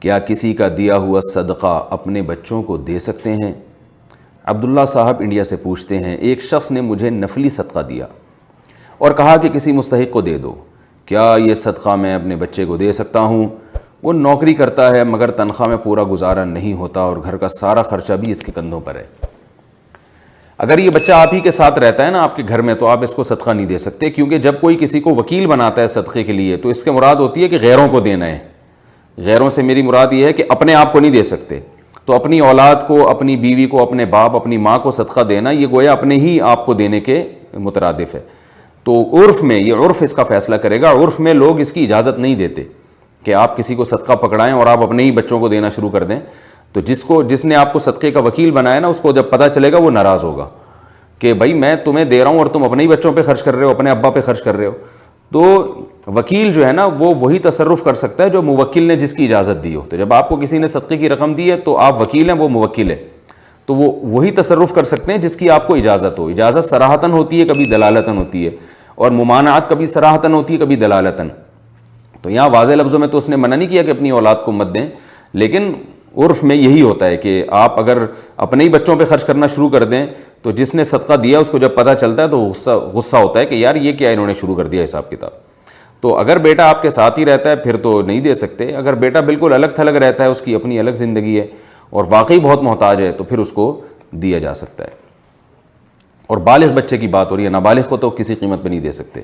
کیا کسی کا دیا ہوا صدقہ اپنے بچوں کو دے سکتے ہیں؟ عبداللہ صاحب انڈیا سے پوچھتے ہیں، ایک شخص نے مجھے نفلی صدقہ دیا اور کہا کہ کسی مستحق کو دے دو، کیا یہ صدقہ میں اپنے بچے کو دے سکتا ہوں؟ وہ نوکری کرتا ہے مگر تنخواہ میں پورا گزارا نہیں ہوتا اور گھر کا سارا خرچہ بھی اس کے کندھوں پر ہے۔ اگر یہ بچہ آپ ہی کے ساتھ رہتا ہے نا آپ کے گھر میں، تو آپ اس کو صدقہ نہیں دے سکتے، کیونکہ جب کوئی کسی کو وکیل بناتا ہے صدقے کے لیے تو اس کے مراد ہوتی ہے کہ غیروں کو دینا ہے۔ غیروں سے میری مراد یہ ہے کہ اپنے آپ کو نہیں دے سکتے، تو اپنی اولاد کو، اپنی بیوی کو، اپنے باپ، اپنی ماں کو صدقہ دینا یہ گویا اپنے ہی آپ کو دینے کے مترادف ہے۔ تو عرف میں، یہ عرف اس کا فیصلہ کرے گا، عرف میں لوگ اس کی اجازت نہیں دیتے کہ آپ کسی کو صدقہ پکڑائیں اور آپ اپنے ہی بچوں کو دینا شروع کر دیں۔ تو جس نے آپ کو صدقے کا وکیل بنایا نا، اس کو جب پتہ چلے گا وہ ناراض ہوگا کہ بھائی میں تمہیں دے رہا ہوں اور تم اپنے ہی بچوں پہ خرچ کر رہے ہو، اپنے ابا پہ خرچ کر رہے ہو۔ تو وکیل جو ہے نا وہ وہی تصرف کر سکتا ہے جو موکل نے جس کی اجازت دی ہو۔ تو جب آپ کو کسی نے صدقے کی رقم دی ہے تو آپ وکیل ہیں، وہ موکل ہے، تو وہ وہی تصرف کر سکتے ہیں جس کی آپ کو اجازت ہو۔ اجازت صراحتاً ہوتی ہے، کبھی دلالتاً ہوتی ہے، اور ممانعت کبھی صراحتاً ہوتی ہے، کبھی دلالتاً۔ تو یہاں واضح لفظوں میں تو اس نے منع نہیں کیا کہ اپنی اولاد کو مت دیں، لیکن عرف میں یہی ہوتا ہے کہ آپ اگر اپنے ہی بچوں پہ خرچ کرنا شروع کر دیں تو جس نے صدقہ دیا اس کو جب پتہ چلتا ہے تو غصہ ہوتا ہے کہ یار یہ کیا انہوں نے شروع کر دیا حساب کتاب۔ تو اگر بیٹا آپ کے ساتھ ہی رہتا ہے پھر تو نہیں دے سکتے۔ اگر بیٹا بالکل الگ تھلگ رہتا ہے، اس کی اپنی الگ زندگی ہے اور واقعی بہت محتاج ہے، تو پھر اس کو دیا جا سکتا ہے۔ اور بالغ بچے کی بات ہو رہی ہے، نابالغ کو تو کسی قیمت پہ نہیں دے سکتے۔